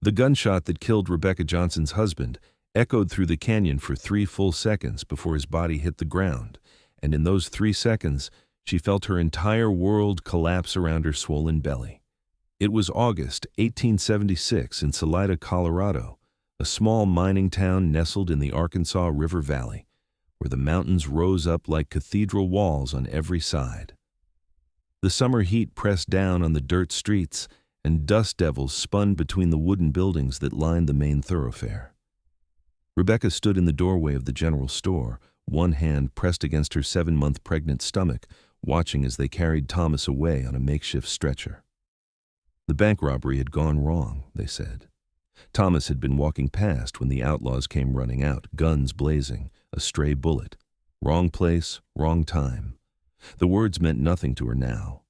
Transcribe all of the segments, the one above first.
The gunshot that killed Rebecca Johnson's husband echoed through the canyon for 3 full seconds before his body hit the ground, and in those 3 seconds, she felt her entire world collapse around her swollen belly. It was August 1876 in Salida, Colorado, a small mining town nestled in the Arkansas River Valley, where the mountains rose up like cathedral walls on every side. The summer heat pressed down on the dirt streets, and dust devils spun between the wooden buildings that lined the main thoroughfare. Rebecca stood in the doorway of the general store, one hand pressed against her 7-month pregnant stomach, watching as they carried Thomas away on a makeshift stretcher. The bank robbery had gone wrong, they said. Thomas had been walking past when the outlaws came running out, guns blazing, a stray bullet. Wrong place, wrong time. The words meant nothing to her now.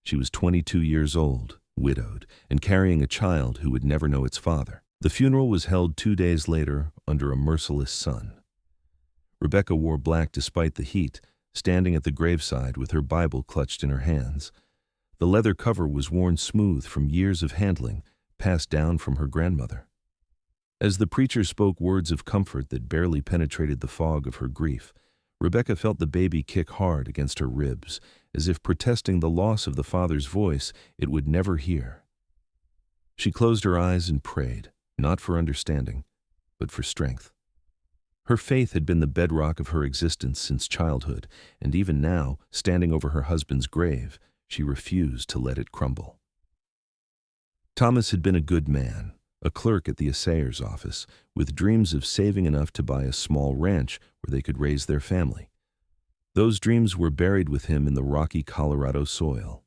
She was 22 years old, widowed, and carrying a child who would never know its father. The funeral was held 2 days later under a merciless sun. Rebecca wore black despite the heat, standing at the graveside with her Bible clutched in her hands. The leather cover was worn smooth from years of handling, passed down from her grandmother. As the preacher spoke words of comfort that barely penetrated the fog of her grief, Rebecca felt the baby kick hard against her ribs, as if protesting the loss of the father's voice it would never hear. She closed her eyes and prayed, not for understanding, but for strength. Her faith had been the bedrock of her existence since childhood, and even now, standing over her husband's grave, she refused to let it crumble. Thomas had been a good man, a clerk at the assayer's office, with dreams of saving enough to buy a small ranch where they could raise their family. Those dreams were buried with him in the rocky Colorado soil.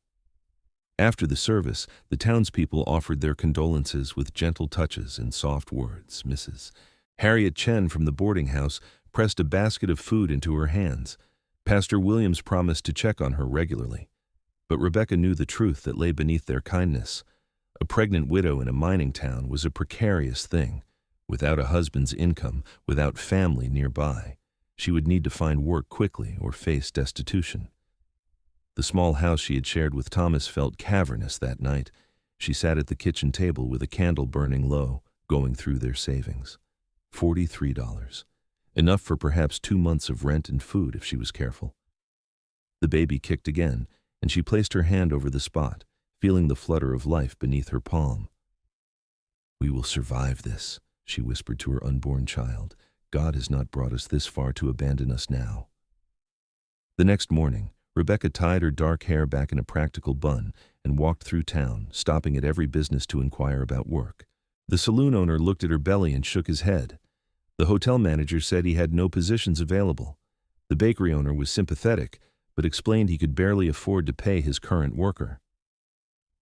After the service, the townspeople offered their condolences with gentle touches and soft words. Mrs. Harriet Chen from the boarding house pressed a basket of food into her hands. Pastor Williams promised to check on her regularly. But Rebecca knew the truth that lay beneath their kindness. A pregnant widow in a mining town was a precarious thing. Without a husband's income, without family nearby, she would need to find work quickly or face destitution. The small house she had shared with Thomas felt cavernous that night. She sat at the kitchen table with a candle burning low, going through their savings. $43. Enough for perhaps 2 months of rent and food if she was careful. The baby kicked again, and she placed her hand over the spot, feeling the flutter of life beneath her palm. "We will survive this," she whispered to her unborn child. "God has not brought us this far to abandon us now." The next morning, Rebecca tied her dark hair back in a practical bun and walked through town, stopping at every business to inquire about work. The saloon owner looked at her belly and shook his head. The hotel manager said he had no positions available. The bakery owner was sympathetic, but explained he could barely afford to pay his current worker.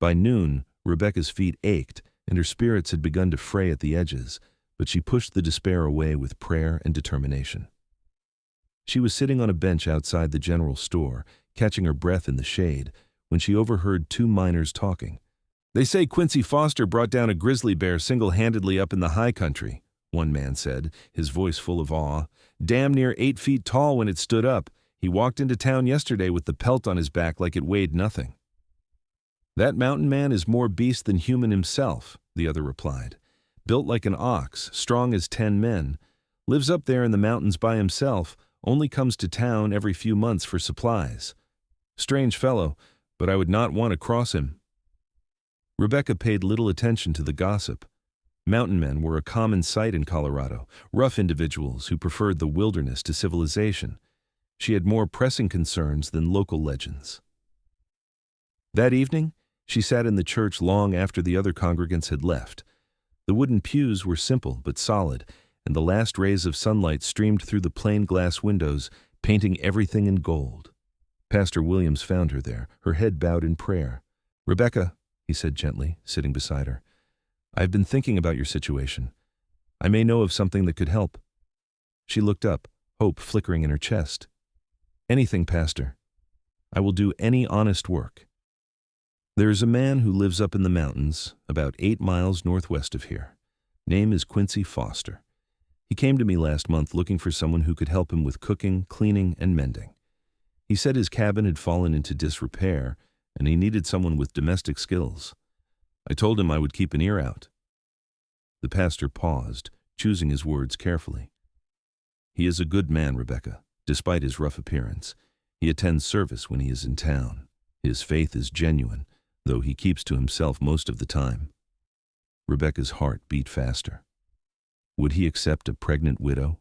By noon, Rebecca's feet ached, and her spirits had begun to fray at the edges, but she pushed the despair away with prayer and determination. She was sitting on a bench outside the general store, catching her breath in the shade, when she overheard 2 miners talking. "They say Quincy Foster brought down a grizzly bear single-handedly up in the high country," one man said, his voice full of awe. "Damn near 8 feet tall when it stood up. He walked into town yesterday with the pelt on his back like it weighed nothing." "That mountain man is more beast than human himself," the other replied. "Built like an ox, strong as 10 men. Lives up there in the mountains by himself, only comes to town every few months for supplies. Strange fellow, but I would not want to cross him." Rebecca paid little attention to the gossip. Mountain men were a common sight in Colorado, rough individuals who preferred the wilderness to civilization. She had more pressing concerns than local legends. That evening, she sat in the church long after the other congregants had left. The wooden pews were simple but solid, and the last rays of sunlight streamed through the plain glass windows, painting everything in gold. Pastor Williams found her there, her head bowed in prayer. "Rebecca," he said gently, sitting beside her, "I've been thinking about your situation. I may know of something that could help." She looked up, hope flickering in her chest. "Anything, Pastor. I will do any honest work. There is a man who lives up in the mountains, about 8 miles northwest of here. Name is Quincy Foster. He came to me last month looking for someone who could help him with cooking, cleaning, and mending. He said his cabin had fallen into disrepair, and he needed someone with domestic skills. I told him I would keep an ear out." The pastor paused, choosing his words carefully. He is a good man, Rebecca, despite his rough appearance. He attends service when he is in town. His faith is genuine, though he keeps to himself most of the time. Rebecca's heart beat faster. Would he accept a pregnant widow?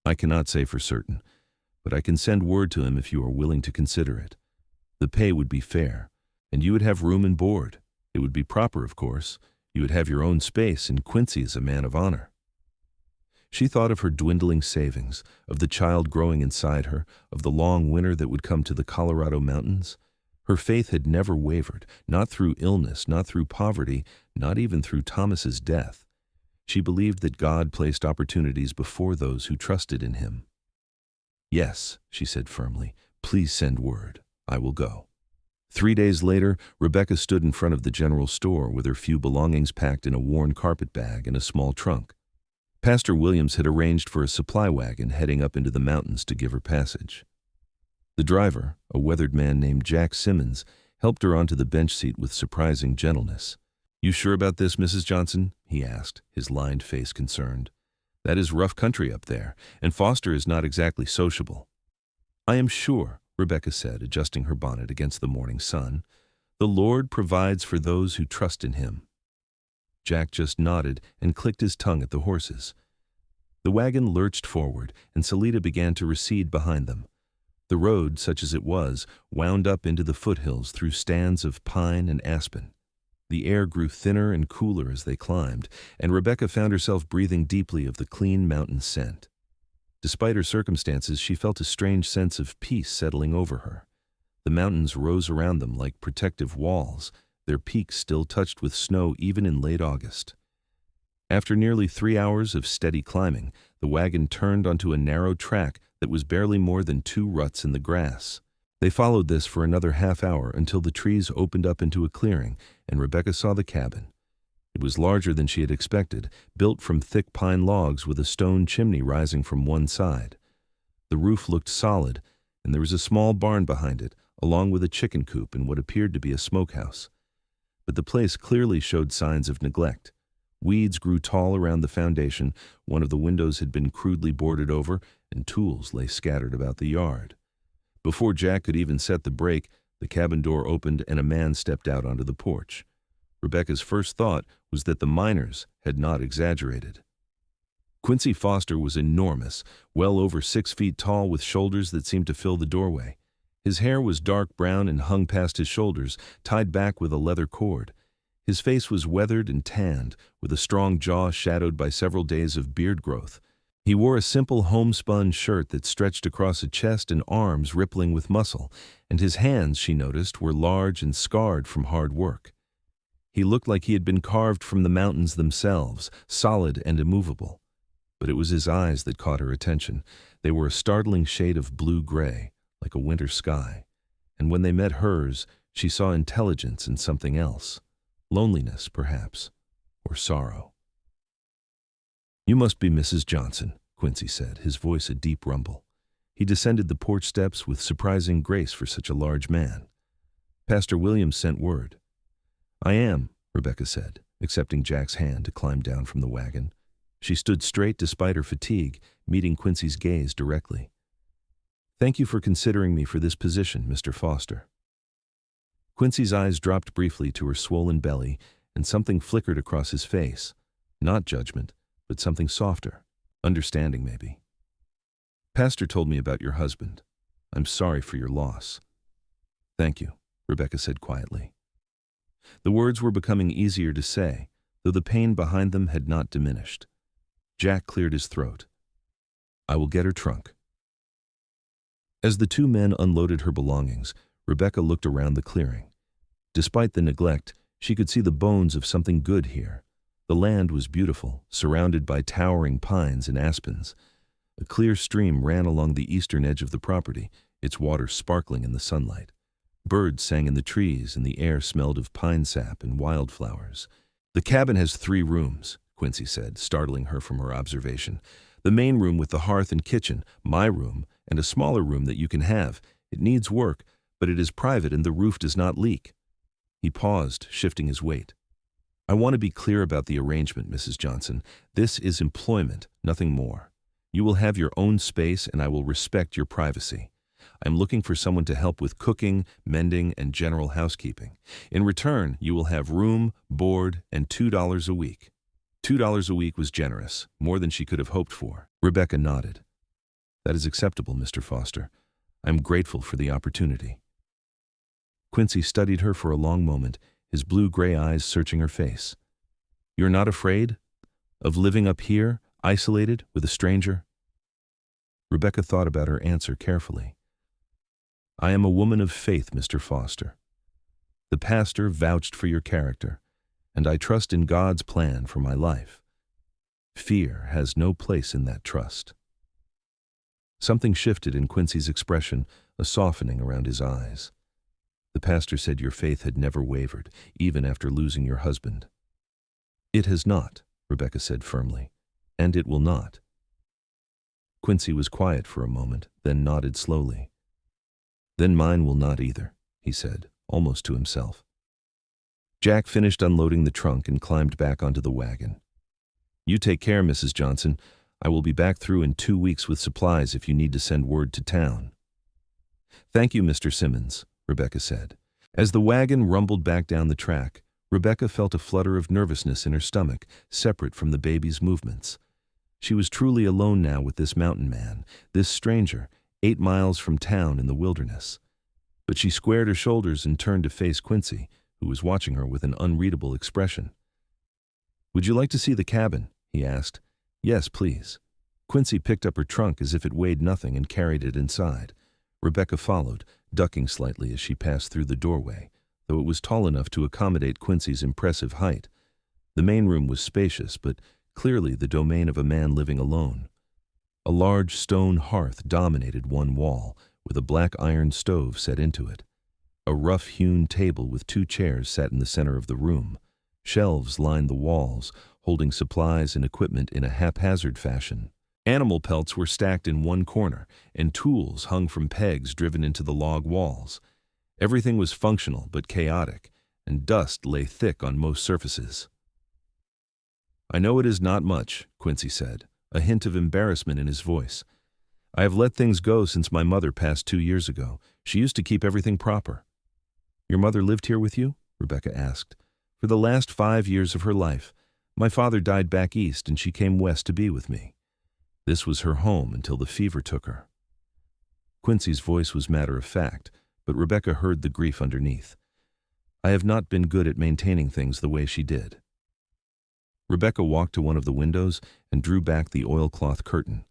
I cannot say for certain, but I can send word to him if you are willing to consider it. The pay would be fair, and you would have room and board. It would be proper, of course. You would have your own space, and Quincy is a man of honor. She thought of her dwindling savings, of the child growing inside her, of the long winter that would come to the Colorado mountains. Her faith had never wavered, not through illness, not through poverty, not even through Thomas's death. She believed that God placed opportunities before those who trusted in him. Yes, she said firmly, please send word. I will go. 3 days later, Rebecca stood in front of the general store with her few belongings packed in a worn carpet bag and a small trunk. Pastor Williams had arranged for a supply wagon heading up into the mountains to give her passage. The driver, a weathered man named Jack Simmons, helped her onto the bench seat with surprising gentleness. You sure about this, Mrs. Johnson? He asked, his lined face concerned. That is rough country up there, and Foster is not exactly sociable. I am sure, Rebecca said, adjusting her bonnet against the morning sun. The Lord provides for those who trust in him. Jack just nodded and clicked his tongue at the horses. The wagon lurched forward, and Salida began to recede behind them. The road, such as it was, wound up into the foothills through stands of pine and aspen. The air grew thinner and cooler as they climbed, and Rebecca found herself breathing deeply of the clean mountain scent. Despite her circumstances, she felt a strange sense of peace settling over her. The mountains rose around them like protective walls, their peaks still touched with snow even in late August. After nearly 3 hours of steady climbing, the wagon turned onto a narrow track that was barely more than 2 ruts in the grass. They followed this for another half hour until the trees opened up into a clearing, and Rebecca saw the cabin. It was larger than she had expected, built from thick pine logs with a stone chimney rising from one side. The roof looked solid, and there was a small barn behind it, along with a chicken coop and what appeared to be a smokehouse. But the place clearly showed signs of neglect. Weeds grew tall around the foundation, one of the windows had been crudely boarded over, and tools lay scattered about the yard. Before Jack could even set the brake, the cabin door opened and a man stepped out onto the porch. Rebecca's first thought was that the miners had not exaggerated. Quincy Foster was enormous, well over 6 feet tall with shoulders that seemed to fill the doorway. His hair was dark brown and hung past his shoulders, tied back with a leather cord. His face was weathered and tanned, with a strong jaw shadowed by several days of beard growth. He wore a simple homespun shirt that stretched across a chest and arms rippling with muscle, and his hands, she noticed, were large and scarred from hard work. He looked like he had been carved from the mountains themselves, solid and immovable. But it was his eyes that caught her attention. They were a startling shade of blue-gray, like a winter sky. And when they met hers, she saw intelligence in something else. Loneliness, perhaps, or sorrow. You must be Mrs. Johnson, Quincy said, his voice a deep rumble. He descended the porch steps with surprising grace for such a large man. Pastor Williams sent word. I am, Rebecca said, accepting Jack's hand to climb down from the wagon. She stood straight despite her fatigue, meeting Quincy's gaze directly. Thank you for considering me for this position, Mr. Foster. Quincy's eyes dropped briefly to her swollen belly, and something flickered across his face. Not judgment, but something softer. Understanding, maybe. Pastor told me about your husband. I'm sorry for your loss. Thank you, Rebecca said quietly. The words were becoming easier to say, though the pain behind them had not diminished. Jack cleared his throat. I will get her trunk. As the 2 men unloaded her belongings, Rebecca looked around the clearing. Despite the neglect, she could see the bones of something good here. The land was beautiful, surrounded by towering pines and aspens. A clear stream ran along the eastern edge of the property, its water sparkling in the sunlight. Birds sang in the trees, and the air smelled of pine sap and wildflowers. The cabin has 3 rooms, Quincy said, startling her from her observation. The main room with the hearth and kitchen, my room, and a smaller room that you can have. It needs work, but it is private and the roof does not leak. He paused, shifting his weight. I want to be clear about the arrangement, Mrs. Johnson. This is employment, nothing more. You will have your own space and I will respect your privacy. I am looking for someone to help with cooking, mending, and general housekeeping. In return, you will have room, board, and $2 a week. $2 a week was generous, more than she could have hoped for. Rebecca nodded. That is acceptable, Mr. Foster. I am grateful for the opportunity. Quincy studied her for a long moment, his blue-gray eyes searching her face. You're not afraid of living up here, isolated, with a stranger? Rebecca thought about her answer carefully. I am a woman of faith, Mr. Foster. The pastor vouched for your character, and I trust in God's plan for my life. Fear has no place in that trust. Something shifted in Quincy's expression, a softening around his eyes. The pastor said your faith had never wavered, even after losing your husband. It has not, Rebecca said firmly, and it will not. Quincy was quiet for a moment, then nodded slowly. Then mine will not either, he said, almost to himself. Jack finished unloading the trunk and climbed back onto the wagon. You take care, Mrs. Johnson. I will be back through in 2 weeks with supplies if you need to send word to town. Thank you, Mr. Simmons, Rebecca said. As the wagon rumbled back down the track, Rebecca felt a flutter of nervousness in her stomach, separate from the baby's movements. She was truly alone now with this mountain man, this stranger, 8 miles from town in the wilderness. But she squared her shoulders and turned to face Quincy, who was watching her with an unreadable expression. Would you like to see the cabin? He asked. Yes, please. Quincy picked up her trunk as if it weighed nothing and carried it inside. Rebecca followed, ducking slightly as she passed through the doorway, though it was tall enough to accommodate Quincy's impressive height. The main room was spacious, but clearly the domain of a man living alone. A large stone hearth dominated one wall, with a black iron stove set into it. A rough-hewn table with 2 chairs sat in the center of the room. Shelves lined the walls, holding supplies and equipment in a haphazard fashion. Animal pelts were stacked in one corner, and tools hung from pegs driven into the log walls. Everything was functional but chaotic, and dust lay thick on most surfaces. I know it is not much, Quincy said, a hint of embarrassment in his voice. I have let things go since my mother passed 2 years ago. She used to keep everything proper. Your mother lived here with you? Rebecca asked. For the last 5 years of her life. My father died back east and she came west to be with me. This was her home until the fever took her. Quincy's voice was matter-of-fact, but Rebecca heard the grief underneath. I have not been good at maintaining things the way she did. Rebecca walked to one of the windows and drew back the oilcloth curtain.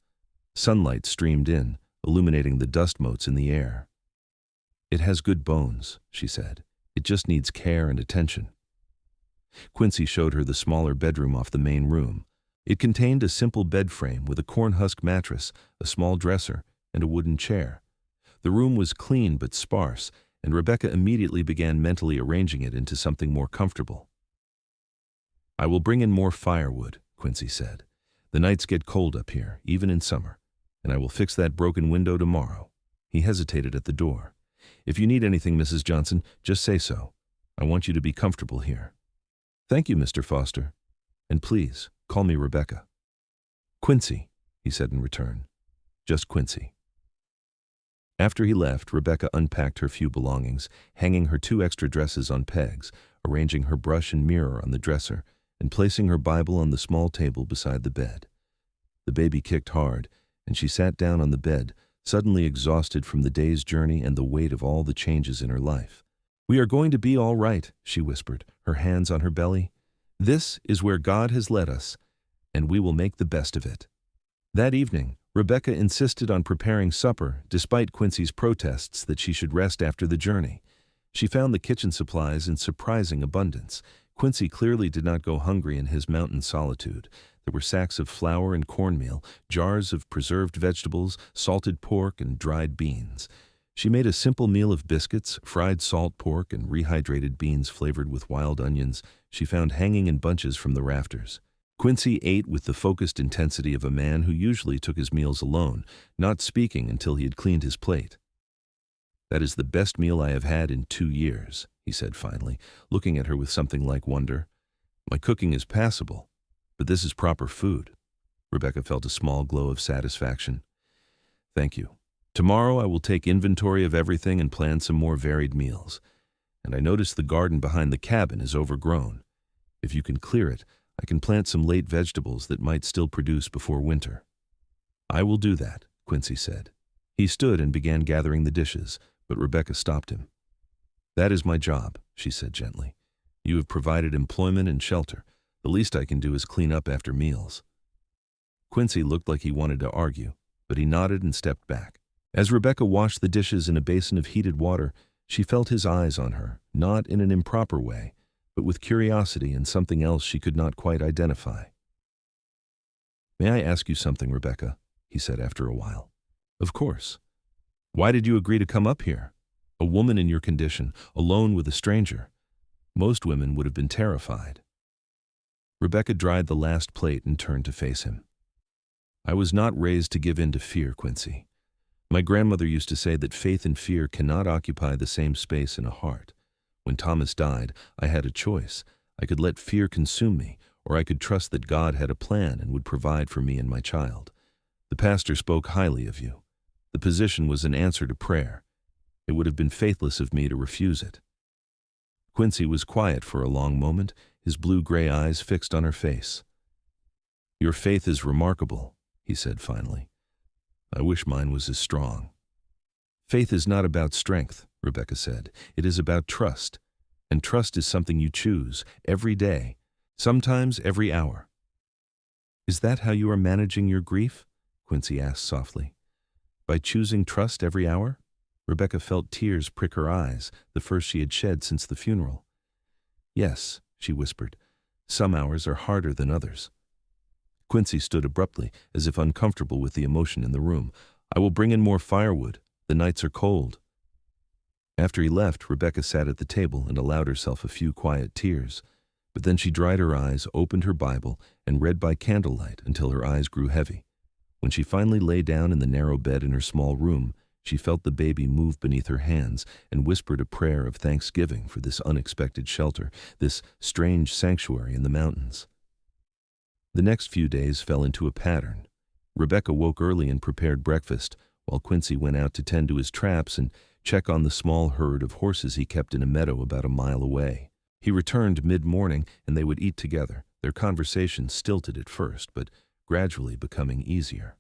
Sunlight streamed in, illuminating the dust motes in the air. It has good bones, she said. It just needs care and attention. Quincy showed her the smaller bedroom off the main room. It contained a simple bed frame with a cornhusk mattress, a small dresser, and a wooden chair. The room was clean but sparse, and Rebecca immediately began mentally arranging it into something more comfortable. I will bring in more firewood, Quincy said. The nights get cold up here, even in summer, and I will fix that broken window tomorrow. He hesitated at the door. If you need anything, Mrs. Johnson, just say so. I want you to be comfortable here. Thank you, Mr. Foster. And please, call me Rebecca. Quincy, he said in return. Just Quincy. After he left, Rebecca unpacked her few belongings, hanging her 2 extra dresses on pegs, arranging her brush and mirror on the dresser, and placing her Bible on the small table beside the bed. The baby kicked hard, and she sat down on the bed, suddenly exhausted from the day's journey and the weight of all the changes in her life. We are going to be all right, she whispered, her hands on her belly. This is where God has led us, and we will make the best of it. That evening, Rebecca insisted on preparing supper, despite Quincy's protests that she should rest after the journey. She found the kitchen supplies in surprising abundance. Quincy clearly did not go hungry in his mountain solitude. There were sacks of flour and cornmeal, jars of preserved vegetables, salted pork, and dried beans. She made a simple meal of biscuits, fried salt pork, and rehydrated beans flavored with wild onions she found hanging in bunches from the rafters. Quincy ate with the focused intensity of a man who usually took his meals alone, not speaking until he had cleaned his plate. That is the best meal I have had in 2 years, he said finally, looking at her with something like wonder. My cooking is passable, but this is proper food. Rebecca felt a small glow of satisfaction. Thank you. Tomorrow I will take inventory of everything and plan some more varied meals. And I notice the garden behind the cabin is overgrown. If you can clear it, I can plant some late vegetables that might still produce before winter. I will do that, Quincy said. He stood and began gathering the dishes, but Rebecca stopped him. That is my job, she said gently. You have provided employment and shelter. The least I can do is clean up after meals. Quincy looked like he wanted to argue, but he nodded and stepped back. As Rebecca washed the dishes in a basin of heated water, she felt his eyes on her, not in an improper way, but with curiosity and something else she could not quite identify. May I ask you something, Rebecca? He said after a while. Of course. Why did you agree to come up here? A woman in your condition, alone with a stranger. Most women would have been terrified. Rebecca dried the last plate and turned to face him. I was not raised to give in to fear, Quincy. My grandmother used to say that faith and fear cannot occupy the same space in a heart. When Thomas died, I had a choice. I could let fear consume me, or I could trust that God had a plan and would provide for me and my child. The pastor spoke highly of you. The position was an answer to prayer. It would have been faithless of me to refuse it. Quincy was quiet for a long moment, his blue-gray eyes fixed on her face. Your faith is remarkable, he said finally. I wish mine was as strong. Faith is not about strength, Rebecca said. It is about trust. And trust is something you choose every day, sometimes every hour. Is that how you are managing your grief? Quincy asked softly. By choosing trust every hour? Rebecca felt tears prick her eyes, the first she had shed since the funeral. Yes, she whispered. Some hours are harder than others. Quincy stood abruptly, as if uncomfortable with the emotion in the room. I will bring in more firewood. The nights are cold. After he left, Rebecca sat at the table and allowed herself a few quiet tears. But then she dried her eyes, opened her Bible, and read by candlelight until her eyes grew heavy. When she finally lay down in the narrow bed in her small room, she felt the baby move beneath her hands and whispered a prayer of thanksgiving for this unexpected shelter, this strange sanctuary in the mountains. The next few days fell into a pattern. Rebecca woke early and prepared breakfast, while Quincy went out to tend to his traps and check on the small herd of horses he kept in a meadow about a mile away. He returned mid-morning, and they would eat together, their conversation stilted at first, but gradually becoming easier.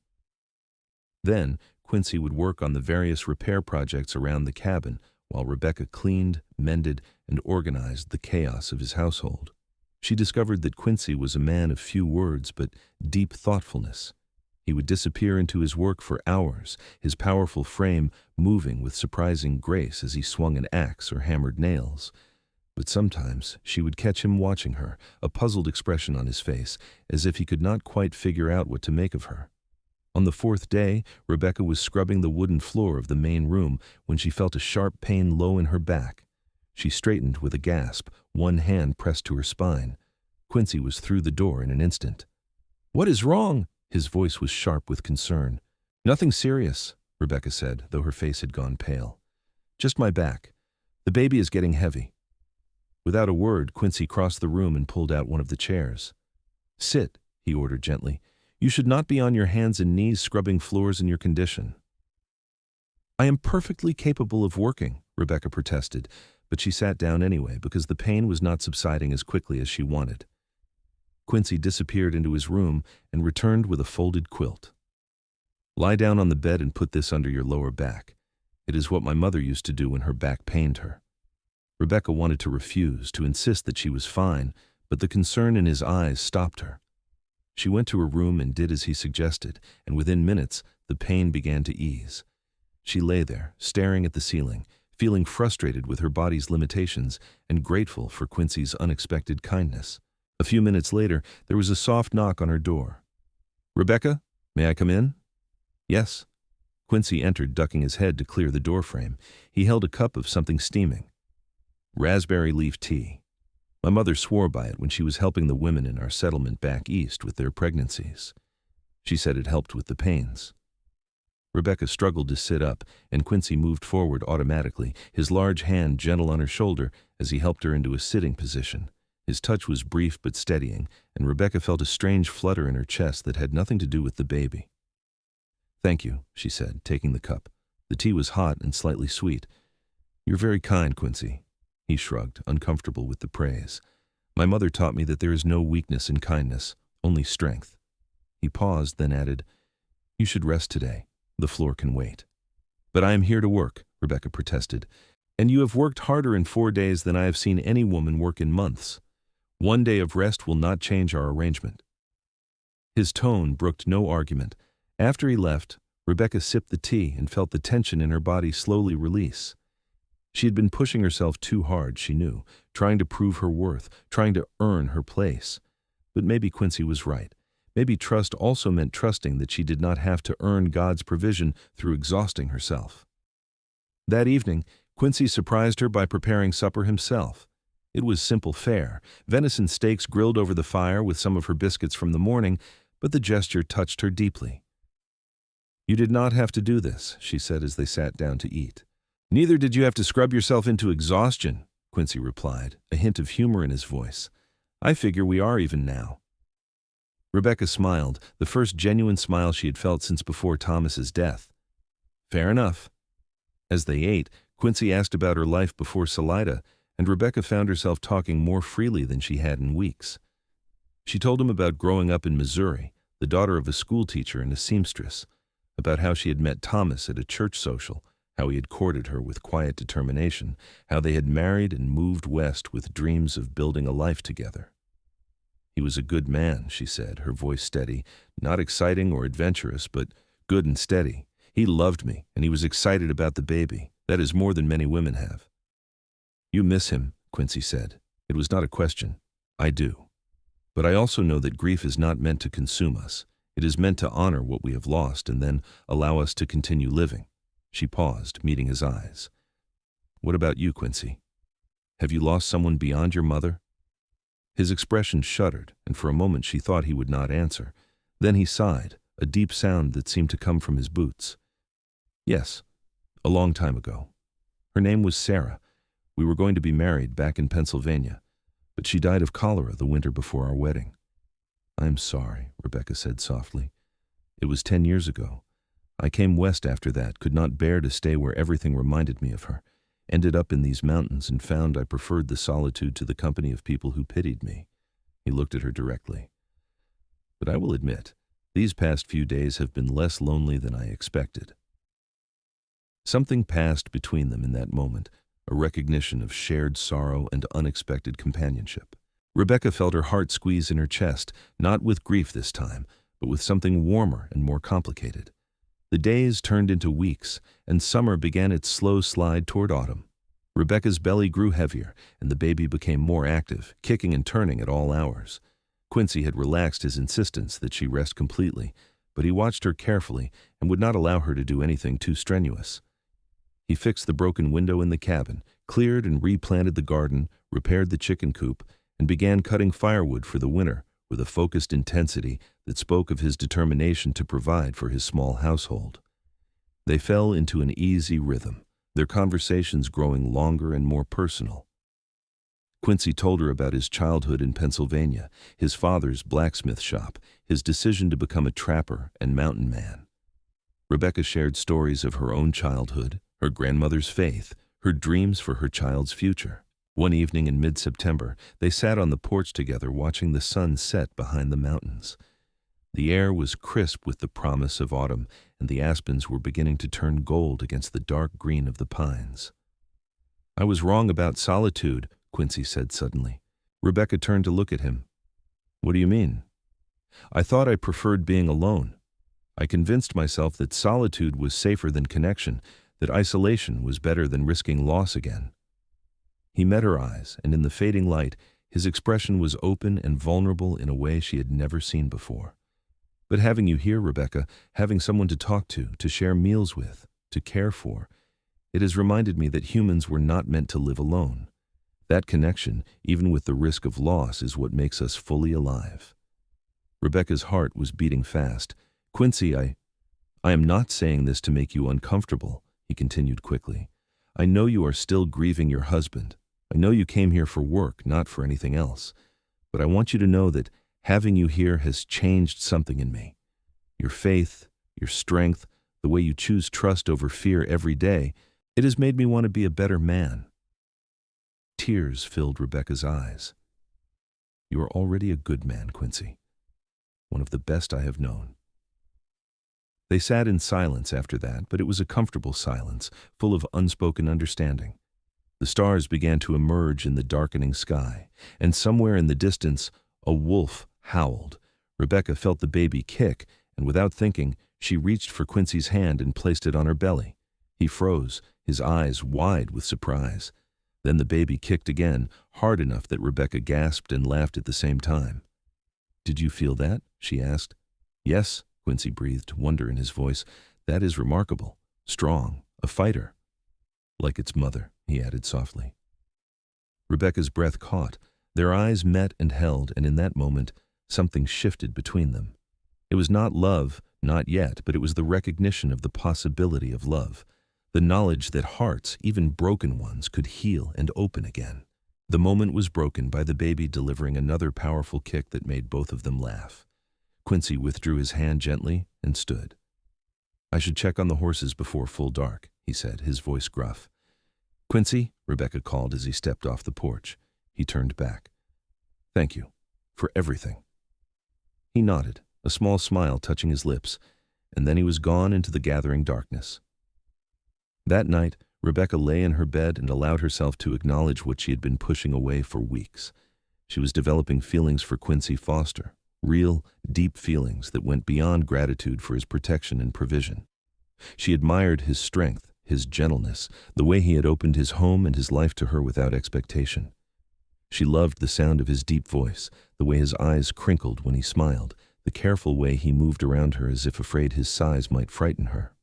Then, Quincy would work on the various repair projects around the cabin, while Rebecca cleaned, mended, and organized the chaos of his household. She discovered that Quincy was a man of few words but deep thoughtfulness. He would disappear into his work for hours, his powerful frame moving with surprising grace as he swung an axe or hammered nails. But sometimes she would catch him watching her, a puzzled expression on his face, as if he could not quite figure out what to make of her. On the fourth day, Rebecca was scrubbing the wooden floor of the main room when she felt a sharp pain low in her back. She straightened with a gasp, one hand pressed to her spine. Quincy was through the door in an instant. "What is wrong?" His voice was sharp with concern. "Nothing serious," Rebecca said, though her face had gone pale. "Just my back. The baby is getting heavy." Without a word, Quincy crossed the room and pulled out one of the chairs. "Sit," he ordered gently. "You should not be on your hands and knees scrubbing floors in your condition." "I am perfectly capable of working," Rebecca protested, but she sat down anyway because the pain was not subsiding as quickly as she wanted. Quincy disappeared into his room and returned with a folded quilt. "Lie down on the bed and put this under your lower back. It is what my mother used to do when her back pained her." Rebecca wanted to refuse, to insist that she was fine, but the concern in his eyes stopped her. She went to her room and did as he suggested, and within minutes, the pain began to ease. She lay there, staring at the ceiling, feeling frustrated with her body's limitations and grateful for Quincy's unexpected kindness. A few minutes later, there was a soft knock on her door. "Rebecca, may I come in?" "Yes." Quincy entered, ducking his head to clear the doorframe. He held a cup of something steaming. "Raspberry leaf tea. My mother swore by it when she was helping the women in our settlement back east with their pregnancies. She said it helped with the pains." Rebecca struggled to sit up, and Quincy moved forward automatically, his large hand gentle on her shoulder as he helped her into a sitting position. His touch was brief but steadying, and Rebecca felt a strange flutter in her chest that had nothing to do with the baby. "Thank you," she said, taking the cup. The tea was hot and slightly sweet. "You're very kind, Quincy." He shrugged, uncomfortable with the praise. "My mother taught me that there is no weakness in kindness, only strength." He paused, then added, "You should rest today. The floor can wait." "But I am here to work," Rebecca protested. "And you have worked harder in 4 days than I have seen any woman work in months. 1 day of rest will not change our arrangement." His tone brooked no argument. After he left, Rebecca sipped the tea and felt the tension in her body slowly release. She had been pushing herself too hard, she knew, trying to prove her worth, trying to earn her place. But maybe Quincy was right. Maybe trust also meant trusting that she did not have to earn God's provision through exhausting herself. That evening, Quincy surprised her by preparing supper himself. It was simple fare, venison steaks grilled over the fire with some of her biscuits from the morning, but the gesture touched her deeply. "You did not have to do this," she said as they sat down to eat. "Neither did you have to scrub yourself into exhaustion," Quincy replied, a hint of humor in his voice. "I figure we are even now." Rebecca smiled, the first genuine smile she had felt since before Thomas's death. "Fair enough." As they ate, Quincy asked about her life before Salida, and Rebecca found herself talking more freely than she had in weeks. She told him about growing up in Missouri, the daughter of a schoolteacher and a seamstress, about how she had met Thomas at a church social, how he had courted her with quiet determination, how they had married and moved west with dreams of building a life together. "He was a good man," she said, her voice steady, not exciting or adventurous, but good and steady. "He loved me, and he was excited about the baby. That is more than many women have." "You miss him," Quincy said. It was not a question. "I do. But I also know that grief is not meant to consume us. It is meant to honor what we have lost and then allow us to continue living." She paused, meeting his eyes. "What about you, Quincy? Have you lost someone beyond your mother?" His expression shuddered, and for a moment she thought he would not answer. Then he sighed, a deep sound that seemed to come from his boots. "Yes, a long time ago. Her name was Sarah. We were going to be married back in Pennsylvania, but she died of cholera the winter before our wedding." "I am sorry," Rebecca said softly. "It was 10 years ago. I came west after that, could not bear to stay where everything reminded me of her. Ended up in these mountains and found I preferred the solitude to the company of people who pitied me." He looked at her directly. "But I will admit, these past few days have been less lonely than I expected." Something passed between them in that moment, a recognition of shared sorrow and unexpected companionship. Rebecca felt her heart squeeze in her chest, not with grief this time, but with something warmer and more complicated. The days turned into weeks, and summer began its slow slide toward autumn. Rebecca's belly grew heavier, and the baby became more active, kicking and turning at all hours. Quincy had relaxed his insistence that she rest completely, but he watched her carefully and would not allow her to do anything too strenuous. He fixed the broken window in the cabin, cleared and replanted the garden, repaired the chicken coop, and began cutting firewood for the winter with a focused intensity that spoke of his determination to provide for his small household. They fell into an easy rhythm, their conversations growing longer and more personal. Quincy told her about his childhood in Pennsylvania, his father's blacksmith shop, his decision to become a trapper and mountain man. Rebecca shared stories of her own childhood, her grandmother's faith, her dreams for her child's future. One evening in mid-September, they sat on the porch together watching the sun set behind the mountains. The air was crisp with the promise of autumn, and the aspens were beginning to turn gold against the dark green of the pines. "I was wrong about solitude," Quincy said suddenly. Rebecca turned to look at him. "What do you mean?" "I thought I preferred being alone. I convinced myself that solitude was safer than connection, that isolation was better than risking loss again." He met her eyes, and in the fading light, his expression was open and vulnerable in a way she had never seen before. "But having you here, Rebecca, having someone to talk to share meals with, to care for, it has reminded me that humans were not meant to live alone. That connection, even with the risk of loss, is what makes us fully alive." Rebecca's heart was beating fast. "Quincy, I am not saying this to make you uncomfortable," he continued quickly. "I know you are still grieving your husband. I know you came here for work, not for anything else, but I want you to know that having you here has changed something in me. Your faith, your strength, the way you choose trust over fear every day, it has made me want to be a better man." Tears filled Rebecca's eyes. "You are already a good man, Quincy. One of the best I have known." They sat in silence after that, but it was a comfortable silence, full of unspoken understanding. The stars began to emerge in the darkening sky, and somewhere in the distance, a wolf howled. Rebecca felt the baby kick, and without thinking, she reached for Quincy's hand and placed it on her belly. He froze, his eyes wide with surprise. Then the baby kicked again, hard enough that Rebecca gasped and laughed at the same time. "Did you feel that?" she asked. "Yes," Quincy breathed, wonder in his voice. "That is remarkable. Strong. A fighter." "Like its mother," he added softly. Rebecca's breath caught. Their eyes met and held, and in that moment, something shifted between them. It was not love, not yet, but it was the recognition of the possibility of love. The knowledge that hearts, even broken ones, could heal and open again. The moment was broken by the baby delivering another powerful kick that made both of them laugh. Quincy withdrew his hand gently and stood. "I should check on the horses before full dark," he said, his voice gruff. "Quincy," Rebecca called as he stepped off the porch. He turned back. "Thank you. For everything." He nodded, a small smile touching his lips, and then he was gone into the gathering darkness. That night, Rebecca lay in her bed and allowed herself to acknowledge what she had been pushing away for weeks. She was developing feelings for Quincy Foster, real, deep feelings that went beyond gratitude for his protection and provision. She admired his strength, his gentleness, the way he had opened his home and his life to her without expectation. She loved the sound of his deep voice, the way his eyes crinkled when he smiled, the careful way he moved around her as if afraid his size might frighten her.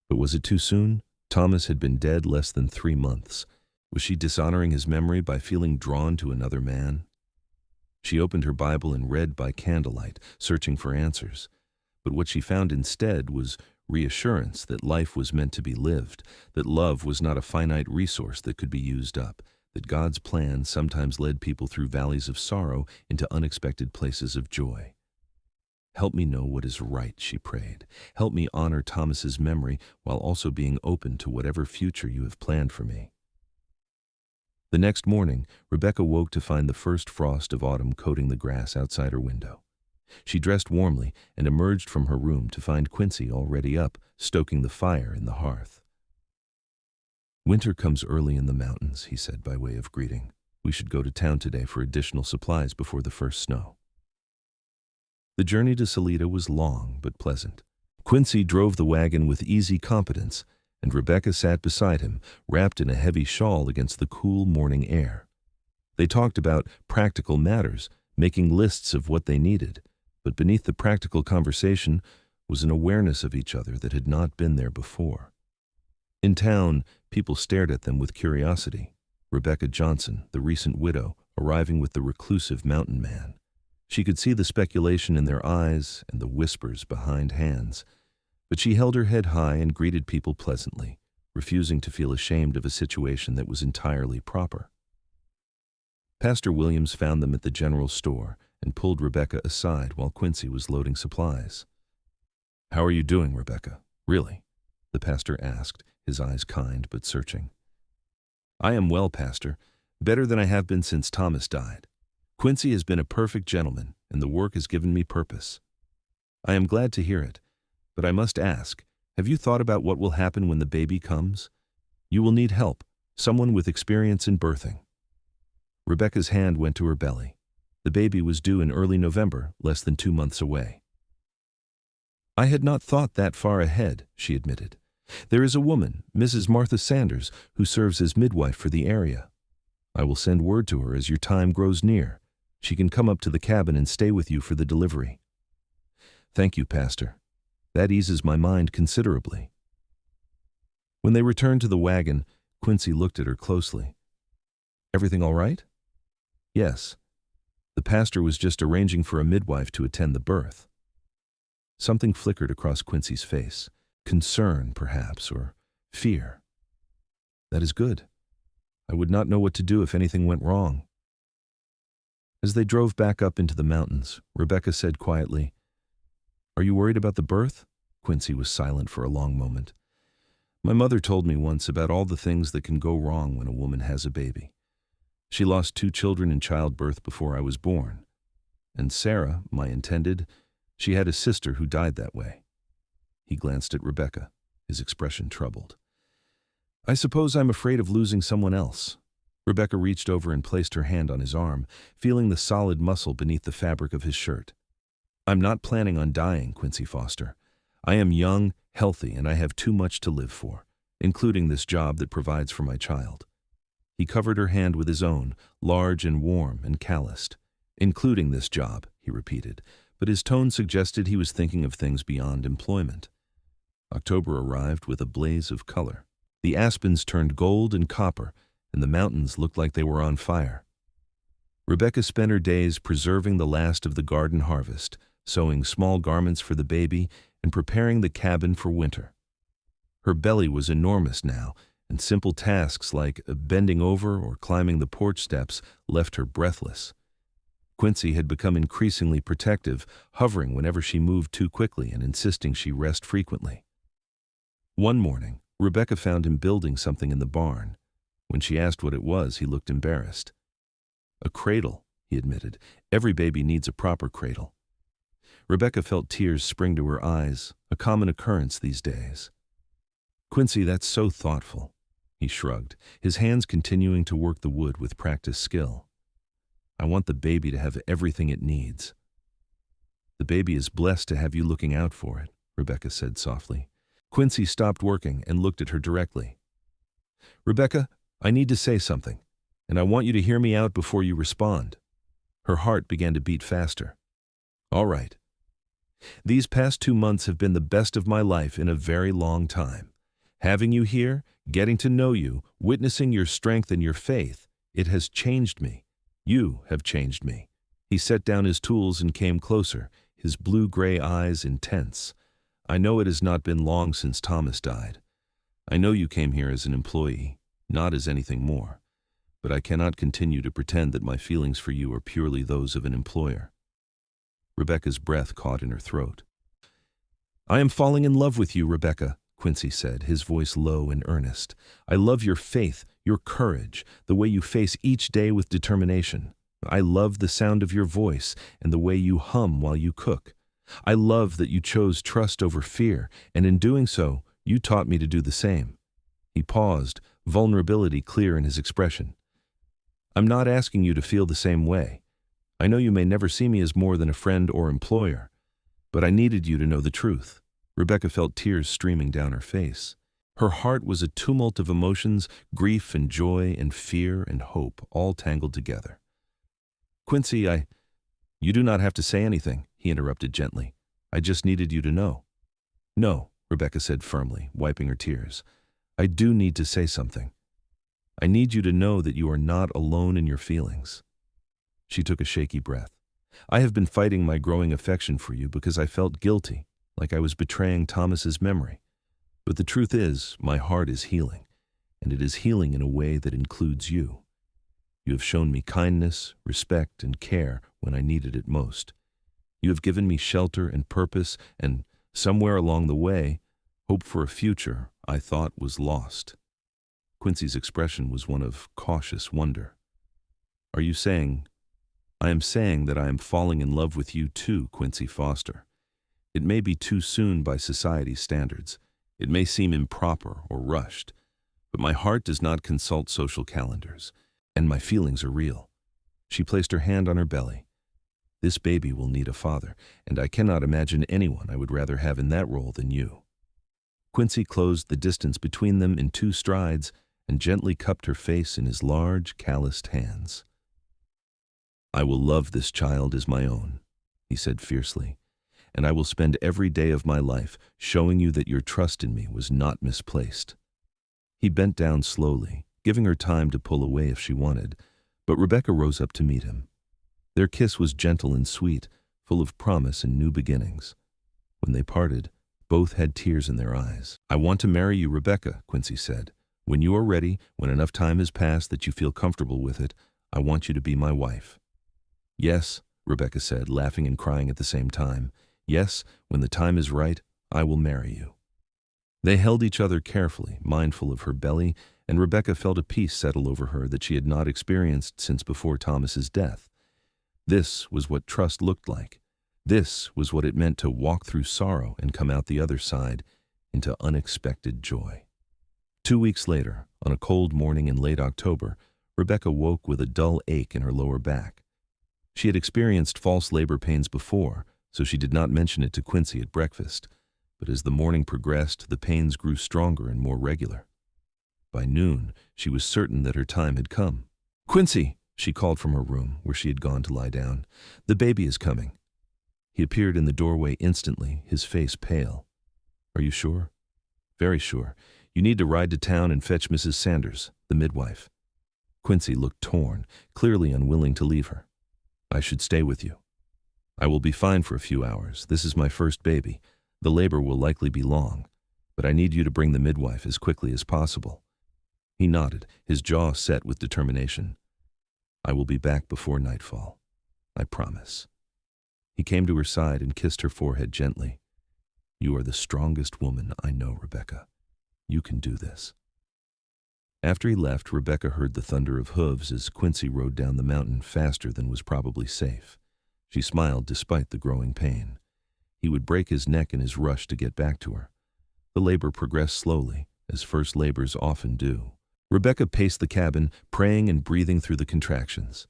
But was it too soon? Thomas had been dead less than 3 months. Was she dishonoring his memory by feeling drawn to another man? She opened her Bible and read by candlelight, searching for answers. But what she found instead was reassurance that life was meant to be lived, that love was not a finite resource that could be used up, that God's plan sometimes led people through valleys of sorrow into unexpected places of joy. "Help me know what is right," she prayed. "Help me honor Thomas's memory while also being open to whatever future you have planned for me." The next morning, Rebecca woke to find the first frost of autumn coating the grass outside her window. She dressed warmly and emerged from her room to find Quincy already up, stoking the fire in the hearth. "Winter comes early in the mountains," he said by way of greeting. "We should go to town today for additional supplies before the first snow." The journey to Salida was long but pleasant. Quincy drove the wagon with easy competence, and Rebecca sat beside him, wrapped in a heavy shawl against the cool morning air. They talked about practical matters, making lists of what they needed, but beneath the practical conversation was an awareness of each other that had not been there before. In town, people stared at them with curiosity. Rebecca Johnson, the recent widow, arriving with the reclusive mountain man. She could see the speculation in their eyes and the whispers behind hands, but she held her head high and greeted people pleasantly, refusing to feel ashamed of a situation that was entirely proper. Pastor Williams found them at the general store and pulled Rebecca aside while Quincy was loading supplies. "How are you doing, Rebecca? Really?" the pastor asked, his eyes kind but searching. "I am well, Pastor, better than I have been since Thomas died. Quincy has been a perfect gentleman, and the work has given me purpose." "I am glad to hear it, but I must ask, have you thought about what will happen when the baby comes? You will need help, someone with experience in birthing." Rebecca's hand went to her belly. The baby was due in early November, less than 2 months away. "I had not thought that far ahead," she admitted. "There is a woman, Mrs. Martha Sanders, who serves as midwife for the area. I will send word to her as your time grows near. She can come up to the cabin and stay with you for the delivery." "Thank you, Pastor. That eases my mind considerably." When they returned to the wagon, Quincy looked at her closely. "Everything all right?" "Yes. The pastor was just arranging for a midwife to attend the birth." Something flickered across Quincy's face. Concern, perhaps, or fear. "That is good. I would not know what to do if anything went wrong." As they drove back up into the mountains, Rebecca said quietly, "Are you worried about the birth?" Quincy was silent for a long moment. "My mother told me once about all the things that can go wrong when a woman has a baby. She lost 2 children in childbirth before I was born. And Sarah, my intended, she had a sister who died that way." He glanced at Rebecca, his expression troubled. "I suppose I'm afraid of losing someone else." Rebecca reached over and placed her hand on his arm, feeling the solid muscle beneath the fabric of his shirt. "I'm not planning on dying, Quincy Foster. I am young, healthy, and I have too much to live for, including this job that provides for my child." He covered her hand with his own, large and warm and calloused. "Including this job," he repeated, but his tone suggested he was thinking of things beyond employment. October arrived with a blaze of color. The aspens turned gold and copper, and the mountains looked like they were on fire. Rebecca spent her days preserving the last of the garden harvest, sewing small garments for the baby, and preparing the cabin for winter. Her belly was enormous now, and simple tasks like bending over or climbing the porch steps left her breathless. Quincy had become increasingly protective, hovering whenever she moved too quickly and insisting she rest frequently. One morning, Rebecca found him building something in the barn. When she asked what it was, he looked embarrassed. "A cradle," he admitted. "Every baby needs a proper cradle." Rebecca felt tears spring to her eyes, a common occurrence these days. "Quincy, that's so thoughtful." He shrugged, his hands continuing to work the wood with practiced skill. "I want the baby to have everything it needs." "The baby is blessed to have you looking out for it," Rebecca said softly. Quincy stopped working and looked at her directly. "Rebecca, I need to say something, and I want you to hear me out before you respond." Her heart began to beat faster. "All right. These past 2 months have been the best of my life in a very long time. Having you here, getting to know you, witnessing your strength and your faith, it has changed me. You have changed me." He set down his tools and came closer, his blue-gray eyes intense. "I know it has not been long since Thomas died. I know you came here as an employee, not as anything more. But I cannot continue to pretend that my feelings for you are purely those of an employer." Rebecca's breath caught in her throat. "I am falling in love with you, Rebecca," Quincy said, his voice low and earnest. "I love your faith, your courage, the way you face each day with determination. I love the sound of your voice and the way you hum while you cook. I love that you chose trust over fear, and in doing so, you taught me to do the same." He paused, vulnerability clear in his expression. "I'm not asking you to feel the same way. I know you may never see me as more than a friend or employer, but I needed you to know the truth." Rebecca felt tears streaming down her face. Her heart was a tumult of emotions, grief and joy and fear and hope, all tangled together. "Quincy, You do not have to say anything," he interrupted gently. "I just needed you to know." "No," Rebecca said firmly, wiping her tears. "I do need to say something. I need you to know that you are not alone in your feelings." She took a shaky breath. "I have been fighting my growing affection for you because I felt guilty, like I was betraying Thomas's memory. But the truth is, my heart is healing, and it is healing in a way that includes you. You have shown me kindness, respect, and care when I needed it most. You have given me shelter and purpose, and somewhere along the way, hope for a future I thought was lost." Quincy's expression was one of cautious wonder. "Are you saying—" "I am saying that I am falling in love with you too, Quincy Foster. It may be too soon by society's standards. It may seem improper or rushed, but my heart does not consult social calendars, and my feelings are real." She placed her hand on her belly. "This baby will need a father, and I cannot imagine anyone I would rather have in that role than you." Quincy closed the distance between them in 2 strides and gently cupped her face in his large, calloused hands. "I will love this child as my own," he said fiercely, "and I will spend every day of my life showing you that your trust in me was not misplaced." He bent down slowly, giving her time to pull away if she wanted, but Rebecca rose up to meet him. Their kiss was gentle and sweet, full of promise and new beginnings. When they parted, both had tears in their eyes. "I want to marry you, Rebecca," Quincy said, When you are ready, when enough time has passed that you feel comfortable with it, I want you to be my wife." "Yes," Rebecca said, laughing and crying at the same time. "Yes, when the time is right, I will marry you." They held each other carefully, mindful of her belly, and Rebecca felt a peace settle over her that she had not experienced since before Thomas's death. This was what trust looked like. This was what it meant to walk through sorrow and come out the other side into unexpected joy. 2 weeks later, on a cold morning in late October, Rebecca woke with a dull ache in her lower back. She had experienced false labor pains before, so she did not mention it to Quincy at breakfast. But as the morning progressed, the pains grew stronger and more regular. By noon, she was certain that her time had come. "Quincy," she called from her room, where she had gone to lie down, "the baby is coming." He appeared in the doorway instantly, his face pale. "Are you sure?" "Very sure. You need to ride to town and fetch Mrs. Sanders, the midwife." Quincy looked torn, clearly unwilling to leave her. "I should stay with you." "I will be fine for a few hours. This is my first baby. The labor will likely be long, but I need you to bring the midwife as quickly as possible." He nodded, his jaw set with determination. "I will be back before nightfall. I promise." He came to her side and kissed her forehead gently. "You are the strongest woman I know, Rebecca. You can do this." After he left, Rebecca heard the thunder of hooves as Quincy rode down the mountain faster than was probably safe. She smiled despite the growing pain. He would break his neck in his rush to get back to her. The labor progressed slowly, as first labors often do. Rebecca paced the cabin, praying and breathing through the contractions.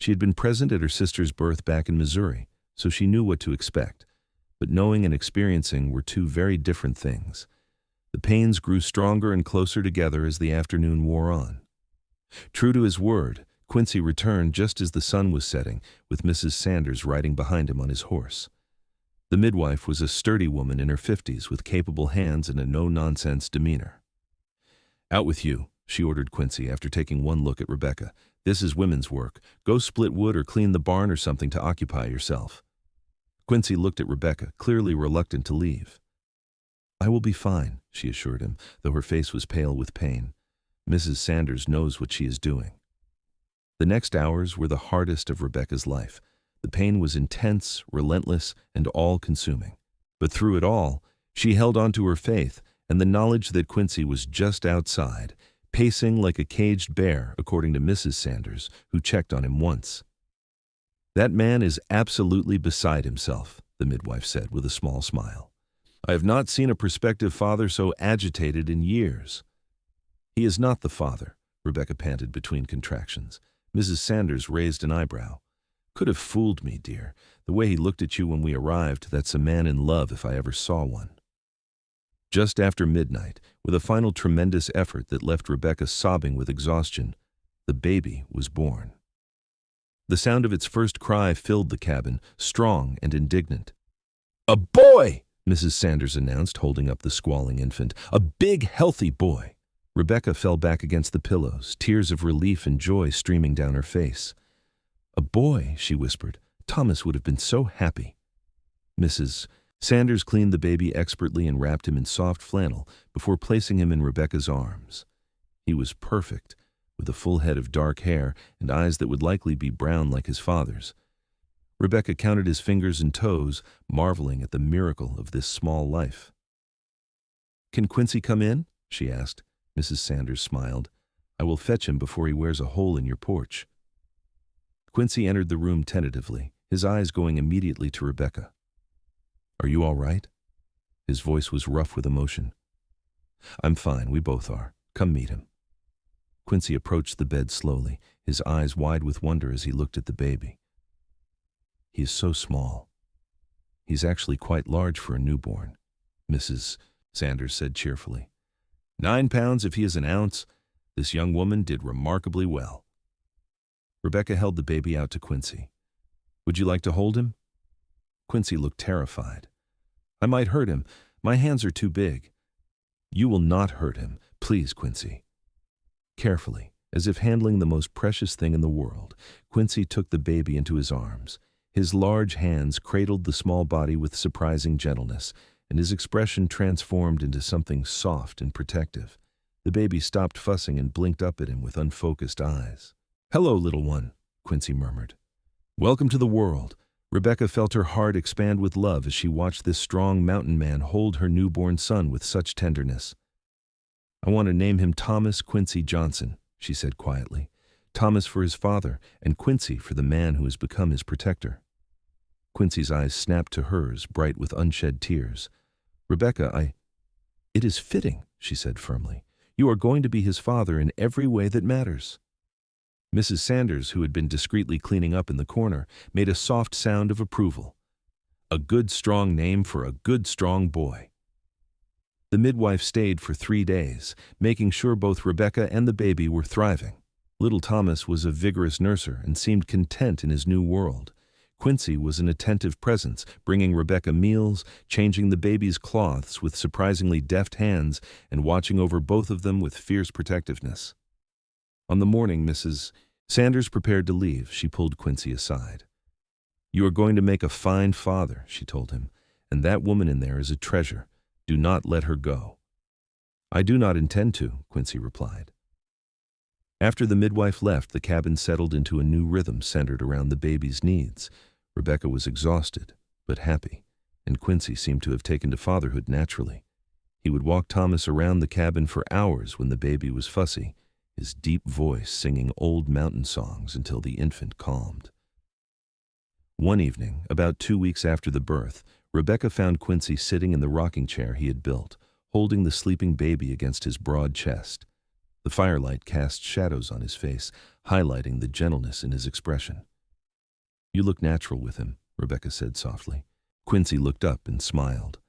She had been present at her sister's birth back in Missouri, so she knew what to expect. But knowing and experiencing were two very different things. The pains grew stronger and closer together as the afternoon wore on. True to his word, Quincy returned just as the sun was setting, with Mrs. Sanders riding behind him on his horse. The midwife was a sturdy woman in her 50s with capable hands and a no-nonsense demeanor. "Out with you," she ordered Quincy after taking one look at Rebecca. "This is women's work. Go split wood or clean the barn or something to occupy yourself." Quincy looked at Rebecca, clearly reluctant to leave. "I will be fine," she assured him, though her face was pale with pain. "Mrs. Sanders knows what she is doing." The next hours were the hardest of Rebecca's life. The pain was intense, relentless, and all-consuming. But through it all, she held on to her faith and the knowledge that Quincy was just outside, pacing like a caged bear, according to Mrs. Sanders, who checked on him once. "That man is absolutely beside himself," the midwife said with a small smile. "I have not seen a prospective father so agitated in years." "He is not the father," Rebecca panted between contractions. Mrs. Sanders raised an eyebrow. "Could have fooled me, dear. The way he looked at you when we arrived, that's a man in love if I ever saw one." Just after midnight, with a final tremendous effort that left Rebecca sobbing with exhaustion, the baby was born. The sound of its first cry filled the cabin, strong and indignant. "A boy!" Mrs. Sanders announced, holding up the squalling infant. "A big, healthy boy." Rebecca fell back against the pillows, tears of relief and joy streaming down her face. "A boy," she whispered. "Thomas would have been so happy." Mrs. Sanders cleaned the baby expertly and wrapped him in soft flannel before placing him in Rebecca's arms. He was perfect, with a full head of dark hair and eyes that would likely be brown like his father's. Rebecca counted his fingers and toes, marveling at the miracle of this small life. "Can Quincy come in?" she asked. Mrs. Sanders smiled. "I will fetch him before he wears a hole in your porch." Quincy entered the room tentatively, his eyes going immediately to Rebecca. "Are you all right?" His voice was rough with emotion. "I'm fine, we both are. Come meet him." Quincy approached the bed slowly, his eyes wide with wonder as he looked at the baby. "He is so small. He's actually quite large for a newborn," Mrs. Sanders said cheerfully. 9 pounds if he is an ounce. This young woman did remarkably well." Rebecca held the baby out to Quincy. "Would you like to hold him?" Quincy looked terrified. "I might hurt him. My hands are too big." "You will not hurt him. Please, Quincy." Carefully, as if handling the most precious thing in the world, Quincy took the baby into his arms. His large hands cradled the small body with surprising gentleness, and his expression transformed into something soft and protective. The baby stopped fussing and blinked up at him with unfocused eyes. "Hello, little one," Quincy murmured. "Welcome to the world." Rebecca felt her heart expand with love as she watched this strong mountain man hold her newborn son with such tenderness. "I want to name him Thomas Quincy Johnson," she said quietly. "Thomas for his father, and Quincy for the man who has become his protector." Quincy's eyes snapped to hers, bright with unshed tears. "Rebecca, It is fitting," she said firmly. "You are going to be his father in every way that matters." Mrs. Sanders, who had been discreetly cleaning up in the corner, made a soft sound of approval. "A good, strong name for a good, strong boy." The midwife stayed for 3 days, making sure both Rebecca and the baby were thriving. Little Thomas was a vigorous nurser and seemed content in his new world. Quincy was an attentive presence, bringing Rebecca meals, changing the baby's cloths with surprisingly deft hands, and watching over both of them with fierce protectiveness. On the morning Mrs. Sanders prepared to leave, she pulled Quincy aside. "You are going to make a fine father," she told him, "and that woman in there is a treasure. Do not let her go." "I do not intend to," Quincy replied. After the midwife left, the cabin settled into a new rhythm centered around the baby's needs. Rebecca was exhausted, but happy, and Quincy seemed to have taken to fatherhood naturally. He would walk Thomas around the cabin for hours when the baby was fussy, his deep voice singing old mountain songs until the infant calmed. One evening, about 2 weeks after the birth, Rebecca found Quincy sitting in the rocking chair he had built, holding the sleeping baby against his broad chest. The firelight cast shadows on his face, highlighting the gentleness in his expression. "You look natural with him," Rebecca said softly. Quincy looked up and smiled.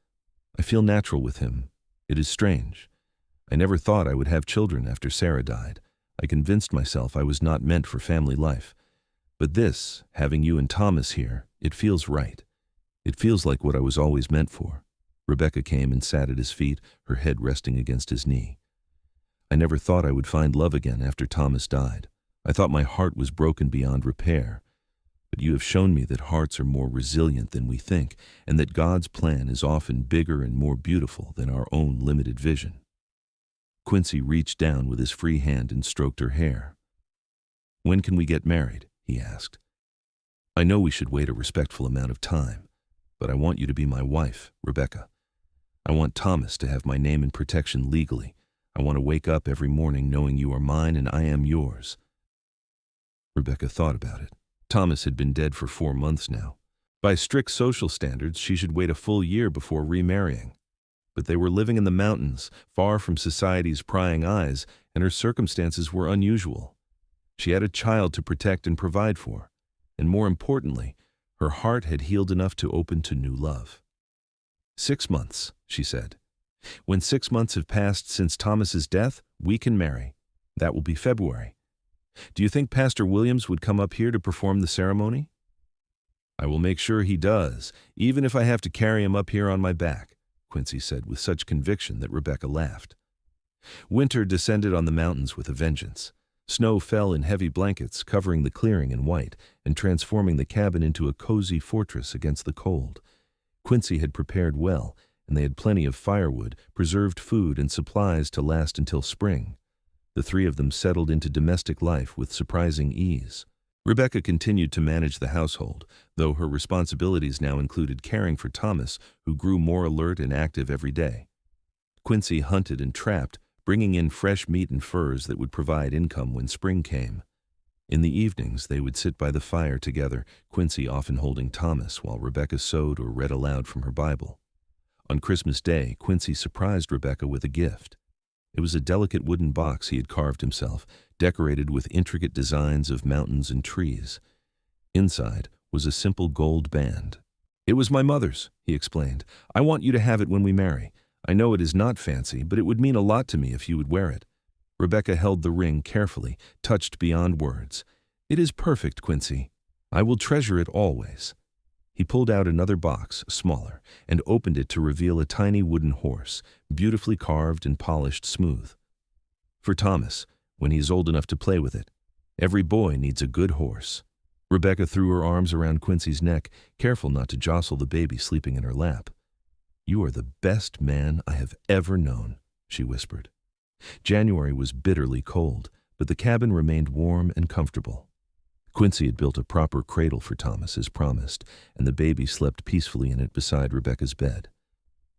"I feel natural with him. It is strange. I never thought I would have children after Sarah died. I convinced myself I was not meant for family life. But this, having you and Thomas here, it feels right. It feels like what I was always meant for." Rebecca came and sat at his feet, her head resting against his knee. "I never thought I would find love again after Thomas died. I thought my heart was broken beyond repair. But you have shown me that hearts are more resilient than we think, and that God's plan is often bigger and more beautiful than our own limited vision." Quincy reached down with his free hand and stroked her hair. "When can we get married?" he asked. "I know we should wait a respectful amount of time, but I want you to be my wife, Rebecca. I want Thomas to have my name and protection legally. I want to wake up every morning knowing you are mine and I am yours." Rebecca thought about it. Thomas had been dead for 4 months now. By strict social standards, she should wait a full year before remarrying. But they were living in the mountains, far from society's prying eyes, and her circumstances were unusual. She had a child to protect and provide for, and more importantly, her heart had healed enough to open to new love. 6 months, she said. "When 6 months have passed since Thomas's death, we can marry. That will be February. Do you think Pastor Williams would come up here to perform the ceremony?" "I will make sure he does, even if I have to carry him up here on my back," Quincy said with such conviction that Rebecca laughed. Winter descended on the mountains with a vengeance. Snow fell in heavy blankets, covering the clearing in white and transforming the cabin into a cozy fortress against the cold. Quincy had prepared well, and they had plenty of firewood, preserved food, and supplies to last until spring. The 3 of them settled into domestic life with surprising ease. Rebecca continued to manage the household, though her responsibilities now included caring for Thomas, who grew more alert and active every day. Quincy hunted and trapped, bringing in fresh meat and furs that would provide income when spring came. In the evenings, they would sit by the fire together, Quincy often holding Thomas while Rebecca sewed or read aloud from her Bible. On Christmas Day, Quincy surprised Rebecca with a gift. It was a delicate wooden box he had carved himself, decorated with intricate designs of mountains and trees. Inside was a simple gold band. "It was my mother's," he explained. "I want you to have it when we marry. I know it is not fancy, but it would mean a lot to me if you would wear it." Rebecca held the ring carefully, touched beyond words. "It is perfect, Quincy. I will treasure it always." He pulled out another box, smaller, and opened it to reveal a tiny wooden horse, beautifully carved and polished smooth. "For Thomas, when he is old enough to play with it. Every boy needs a good horse." Rebecca threw her arms around Quincy's neck, careful not to jostle the baby sleeping in her lap. "You are the best man I have ever known," she whispered. January was bitterly cold, but the cabin remained warm and comfortable. Quincy had built a proper cradle for Thomas as promised, and the baby slept peacefully in it beside Rebecca's bed.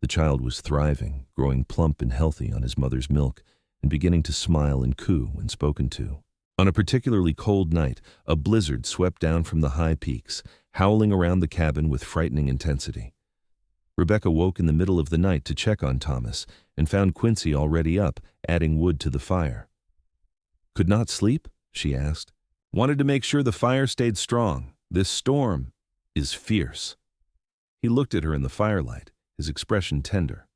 The child was thriving, growing plump and healthy on his mother's milk, and beginning to smile and coo when spoken to. On a particularly cold night, a blizzard swept down from the high peaks, howling around the cabin with frightening intensity. Rebecca woke in the middle of the night to check on Thomas and found Quincy already up, adding wood to the fire. "Could not sleep?" she asked. "Wanted to make sure the fire stayed strong. This storm is fierce." He looked at her in the firelight, his expression tender.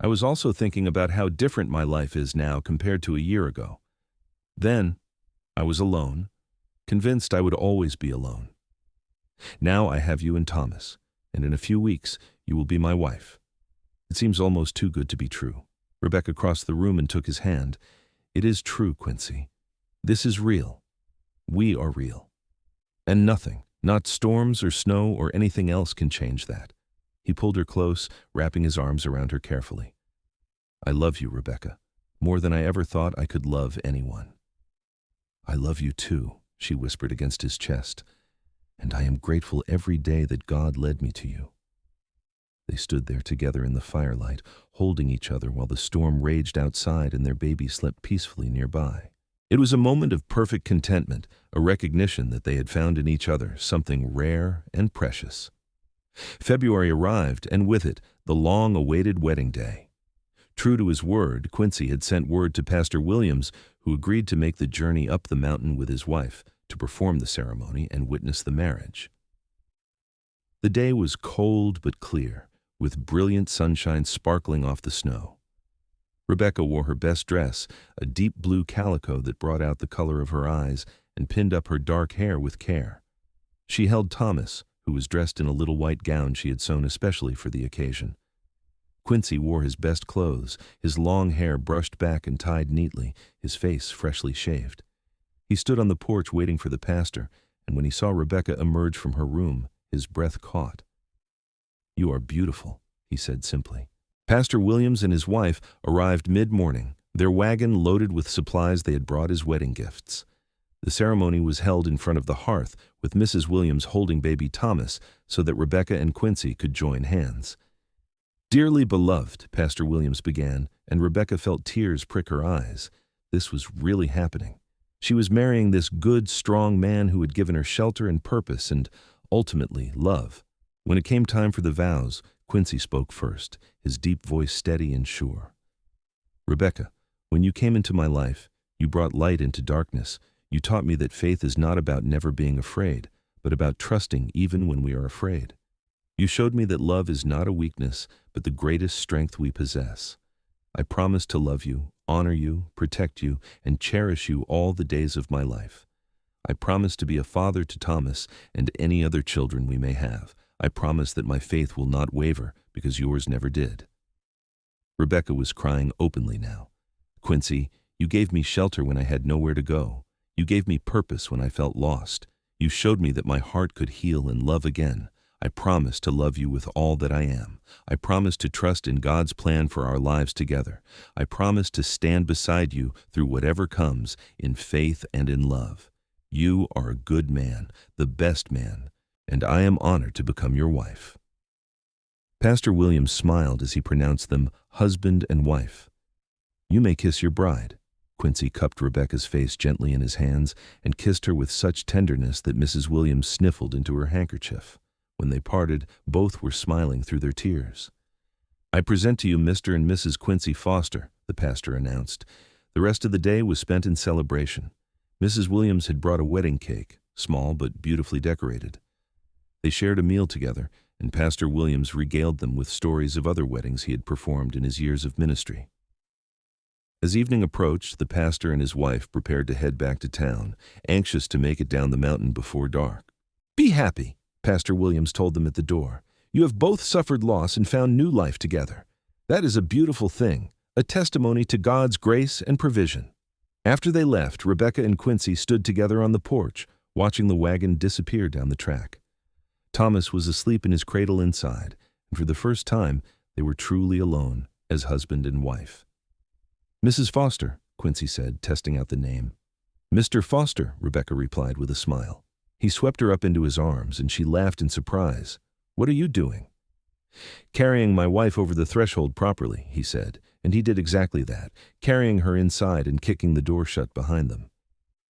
"I was also thinking about how different my life is now compared to a year ago. Then, I was alone, convinced I would always be alone. Now I have you and Thomas, and in a few weeks you will be my wife. It seems almost too good to be true." Rebecca crossed the room and took his hand. "It is true, Quincy. This is real. We are real. And nothing, not storms or snow or anything else, can change that." He pulled her close, wrapping his arms around her carefully. "I love you, Rebecca, more than I ever thought I could love anyone." "I love you too," she whispered against his chest, "and I am grateful every day that God led me to you." They stood there together in the firelight, holding each other while the storm raged outside and their baby slept peacefully nearby. It was a moment of perfect contentment, a recognition that they had found in each other something rare and precious. February arrived, and with it, the long-awaited wedding day. True to his word, Quincy had sent word to Pastor Williams, who agreed to make the journey up the mountain with his wife to perform the ceremony and witness the marriage. The day was cold but clear, with brilliant sunshine sparkling off the snow. Rebecca wore her best dress, a deep blue calico that brought out the color of her eyes and pinned up her dark hair with care. She held Thomas, who was dressed in a little white gown she had sewn especially for the occasion. Quincy wore his best clothes, his long hair brushed back and tied neatly, his face freshly shaved. He stood on the porch waiting for the pastor, and when he saw Rebecca emerge from her room, his breath caught. "You are beautiful," he said simply. Pastor Williams and his wife arrived mid-morning, their wagon loaded with supplies they had brought as wedding gifts. The ceremony was held in front of the hearth, with Mrs. Williams holding baby Thomas so that Rebecca and Quincy could join hands. "Dearly beloved," Pastor Williams began, and Rebecca felt tears prick her eyes. This was really happening. She was marrying this good, strong man who had given her shelter and purpose and, ultimately, love. When it came time for the vows, Quincy spoke first, his deep voice steady and sure. "Rebecca, when you came into my life, you brought light into darkness. You taught me that faith is not about never being afraid, but about trusting even when we are afraid. You showed me that love is not a weakness, but the greatest strength we possess. I promise to love you, honor you, protect you, and cherish you all the days of my life. I promise to be a father to Thomas and any other children we may have. I promise that my faith will not waver, because yours never did." Rebecca was crying openly now. "Quincy, you gave me shelter when I had nowhere to go. You gave me purpose when I felt lost. You showed me that my heart could heal and love again. I promise to love you with all that I am. I promise to trust in God's plan for our lives together. I promise to stand beside you through whatever comes, in faith and in love. You are a good man, the best man, and I am honored to become your wife." Pastor Williams smiled as he pronounced them husband and wife. "You may kiss your bride." Quincy cupped Rebecca's face gently in his hands and kissed her with such tenderness that Mrs. Williams sniffled into her handkerchief. When they parted, both were smiling through their tears. "I present to you Mr. and Mrs. Quincy Foster," the pastor announced. The rest of the day was spent in celebration. Mrs. Williams had brought a wedding cake, small but beautifully decorated. They shared a meal together, and Pastor Williams regaled them with stories of other weddings he had performed in his years of ministry. As evening approached, the pastor and his wife prepared to head back to town, anxious to make it down the mountain before dark. "Be happy," Pastor Williams told them at the door. "You have both suffered loss and found new life together. That is a beautiful thing, a testimony to God's grace and provision." After they left, Rebecca and Quincy stood together on the porch, watching the wagon disappear down the track. Thomas was asleep in his cradle inside, and for the first time, they were truly alone as husband and wife. Mrs. Foster, Quincy said, testing out the name. Mr. Foster, Rebecca replied with a smile. He swept her up into his arms, and she laughed in surprise. What are you doing? Carrying my wife over the threshold properly, he said, and he did exactly that, carrying her inside and kicking the door shut behind them.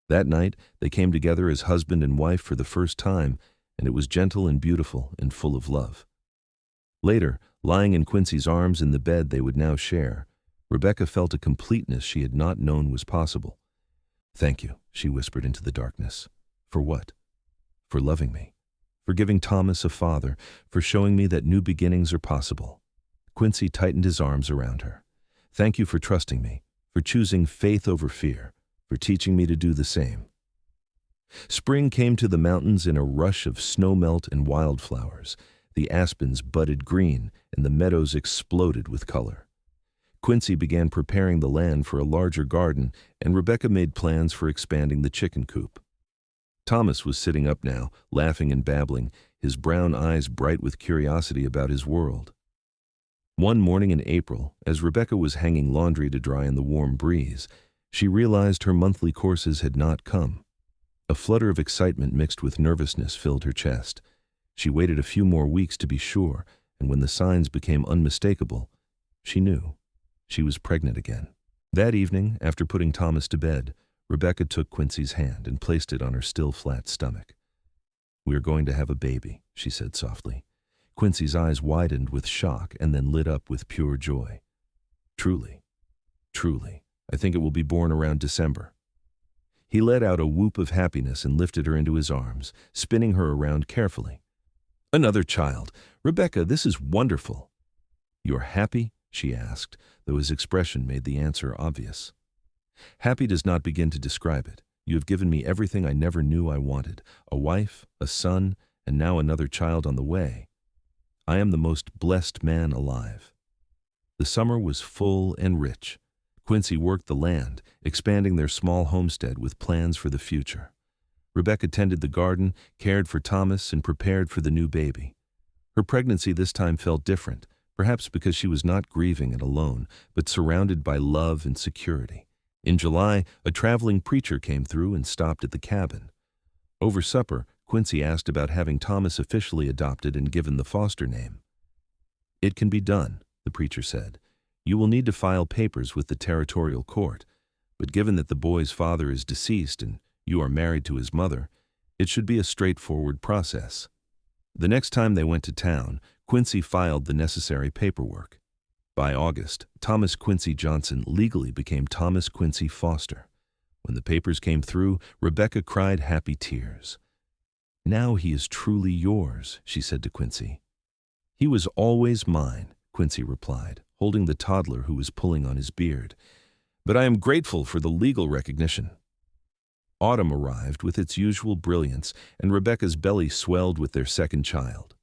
That night, they came together as husband and wife for the first time, and it was gentle and beautiful and full of love. Later, lying in Quincy's arms in the bed they would now share, Rebecca felt a completeness she had not known was possible. Thank you, she whispered into the darkness. For what? For loving me. For giving Thomas a father, for showing me that new beginnings are possible. Quincy tightened his arms around her. Thank you for trusting me, for choosing faith over fear, for teaching me to do the same. Spring came to the mountains in a rush of snowmelt and wildflowers. The aspens budded green, and the meadows exploded with color. Quincy began preparing the land for a larger garden, and Rebecca made plans for expanding the chicken coop. Thomas was sitting up now, laughing and babbling, his brown eyes bright with curiosity about his world. One morning in April, as Rebecca was hanging laundry to dry in the warm breeze, she realized her monthly courses had not come. A flutter of excitement mixed with nervousness filled her chest. She waited a few more weeks to be sure, and when the signs became unmistakable, she knew. She was pregnant again. That evening, after putting Thomas to bed, Rebecca took Quincy's hand and placed it on her still flat stomach. We are going to have a baby, she said softly. Quincy's eyes widened with shock and then lit up with pure joy. Truly, truly, I think it will be born around December. He let out a whoop of happiness and lifted her into his arms, spinning her around carefully. Another child. Rebecca, this is wonderful. You're happy? She asked, though his expression made the answer obvious. Happy does not begin to describe it. You have given me everything I never knew I wanted, a wife, a son, and now another child on the way. I am the most blessed man alive. The summer was full and rich. Quincy worked the land, expanding their small homestead with plans for the future. Rebecca tended the garden, cared for Thomas, and prepared for the new baby. Her pregnancy this time felt different, perhaps because she was not grieving and alone, but surrounded by love and security. In July, a traveling preacher came through and stopped at the cabin. Over supper, Quincy asked about having Thomas officially adopted and given the Foster name. It can be done, the preacher said. You will need to file papers with the territorial court, but given that the boy's father is deceased and you are married to his mother, it should be a straightforward process. The next time they went to town, Quincy filed the necessary paperwork. By August, Thomas Quincy Johnson legally became Thomas Quincy Foster. When the papers came through, Rebecca cried happy tears. Now he is truly yours, she said to Quincy. He was always mine, Quincy replied, holding the toddler who was pulling on his beard. But I am grateful for the legal recognition. Autumn arrived with its usual brilliance, and Rebecca's belly swelled with their second child.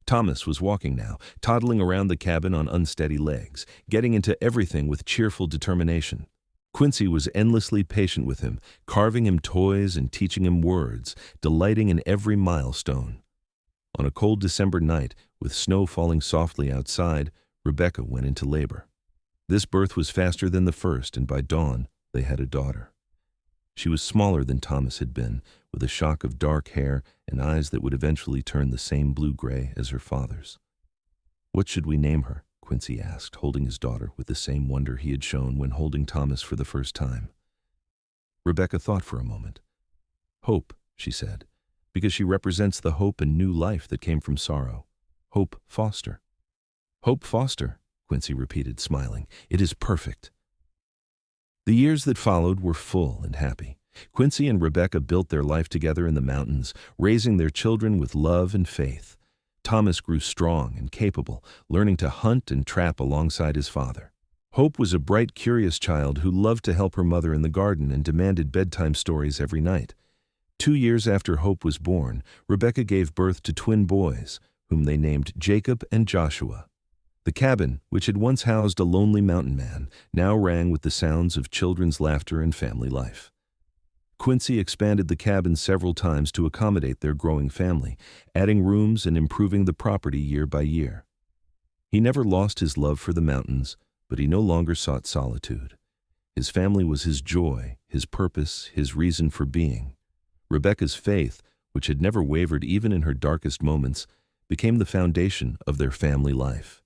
Thomas was walking now, toddling around the cabin on unsteady legs, getting into everything with cheerful determination. Quincy was endlessly patient with him, carving him toys and teaching him words, delighting in every milestone. On a cold December night, with snow falling softly outside, Rebecca went into labor. This birth was faster than the first, and by dawn, they had a daughter. She was smaller than Thomas had been, with a shock of dark hair and eyes that would eventually turn the same blue-gray as her father's. What should we name her? Quincy asked, holding his daughter with the same wonder he had shown when holding Thomas for the first time. Rebecca thought for a moment. Hope, she said, because she represents the hope and new life that came from sorrow. Hope Foster. Hope Foster, Quincy repeated, smiling. It is perfect. The years that followed were full and happy. Quincy and Rebecca built their life together in the mountains, raising their children with love and faith. Thomas grew strong and capable, learning to hunt and trap alongside his father. Hope was a bright, curious child who loved to help her mother in the garden and demanded bedtime stories every night. 2 years after Hope was born, Rebecca gave birth to twin boys, whom they named Jacob and Joshua. The cabin, which had once housed a lonely mountain man, now rang with the sounds of children's laughter and family life. Quincy expanded the cabin several times to accommodate their growing family, adding rooms and improving the property year by year. He never lost his love for the mountains, but he no longer sought solitude. His family was his joy, his purpose, his reason for being. Rebecca's faith, which had never wavered even in her darkest moments, became the foundation of their family life.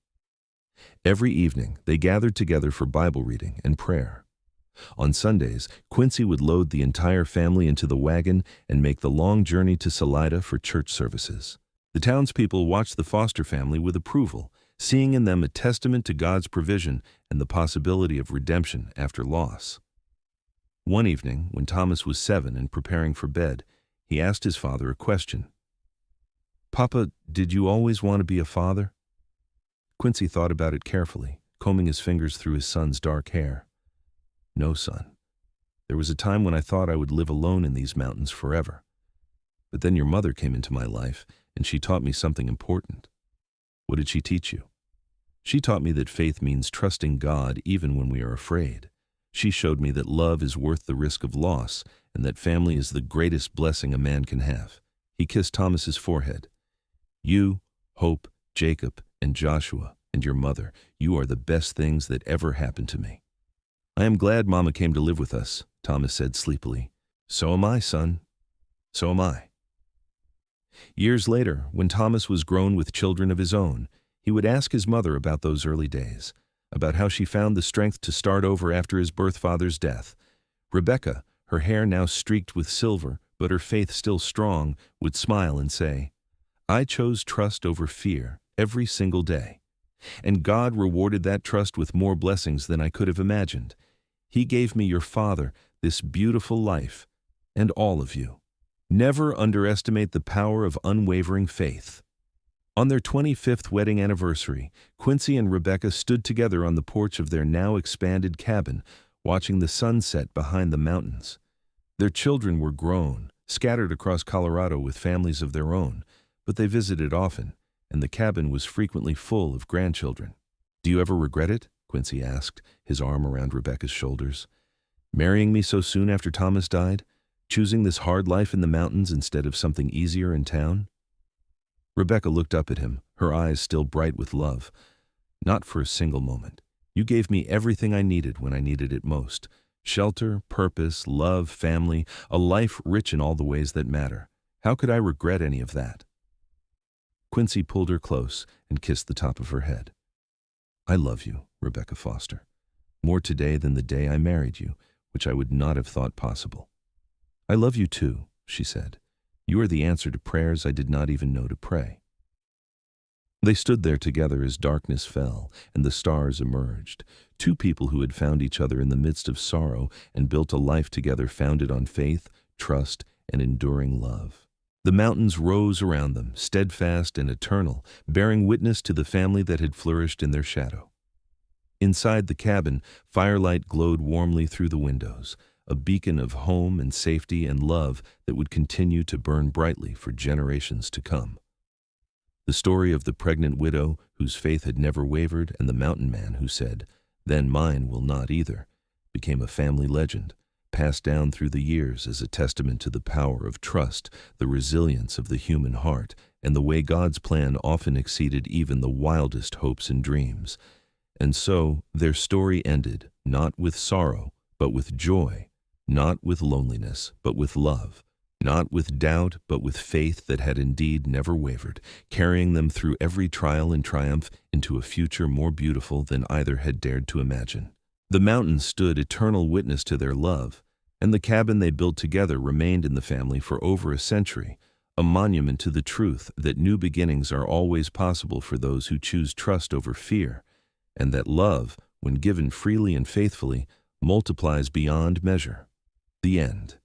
Every evening, they gathered together for Bible reading and prayer. On Sundays, Quincy would load the entire family into the wagon and make the long journey to Salida for church services. The townspeople watched the Foster family with approval, seeing in them a testament to God's provision and the possibility of redemption after loss. One evening, when Thomas was 7 and preparing for bed, he asked his father a question. "Papa, did you always want to be a father?" Quincy thought about it carefully, combing his fingers through his son's dark hair. "No, son. There was a time when I thought I would live alone in these mountains forever. But then your mother came into my life, and she taught me something important." "What did she teach you?" "She taught me that faith means trusting God even when we are afraid. She showed me that love is worth the risk of loss, and that family is the greatest blessing a man can have." He kissed Thomas's forehead. "You, Hope, Jacob, and Joshua, and your mother, you are the best things that ever happened to me." "I am glad Mama came to live with us," Thomas said sleepily. "So am I, son. So am I." Years later, when Thomas was grown with children of his own, he would ask his mother about those early days, about how she found the strength to start over after his birth father's death. Rebecca, her hair now streaked with silver, but her faith still strong, would smile and say, "I chose trust over fear every single day. And God rewarded that trust with more blessings than I could have imagined. He gave me your father, this beautiful life, and all of you." Never underestimate the power of unwavering faith. On their 25th wedding anniversary, Quincy and Rebecca stood together on the porch of their now expanded cabin, watching the sunset behind the mountains. Their children were grown, scattered across Colorado with families of their own, but they visited often, and the cabin was frequently full of grandchildren. "Do you ever regret it?" Quincy asked, his arm around Rebecca's shoulders. "Marrying me so soon after Thomas died? Choosing this hard life in the mountains instead of something easier in town?" Rebecca looked up at him, her eyes still bright with love. "Not for a single moment. You gave me everything I needed when I needed it most. Shelter, purpose, love, family, a life rich in all the ways that matter. How could I regret any of that?" Quincy pulled her close and kissed the top of her head. "I love you, Rebecca Foster. More today than the day I married you, which I would not have thought possible." "I love you too," she said. "You are the answer to prayers I did not even know to pray." They stood there together as darkness fell and the stars emerged, two people who had found each other in the midst of sorrow and built a life together founded on faith, trust, and enduring love. The mountains rose around them, steadfast and eternal, bearing witness to the family that had flourished in their shadow. Inside the cabin, firelight glowed warmly through the windows, a beacon of home and safety and love that would continue to burn brightly for generations to come. The story of the pregnant widow whose faith had never wavered and the mountain man who said, "Then mine will not either," became a family legend, passed down through the years as a testament to the power of trust, the resilience of the human heart, and the way God's plan often exceeded even the wildest hopes and dreams. And so their story ended, not with sorrow, but with joy, not with loneliness, but with love, not with doubt, but with faith that had indeed never wavered, carrying them through every trial and triumph into a future more beautiful than either had dared to imagine. The mountains stood eternal witness to their love, and the cabin they built together remained in the family for over a century, a monument to the truth that new beginnings are always possible for those who choose trust over fear, and that love, when given freely and faithfully, multiplies beyond measure. The end.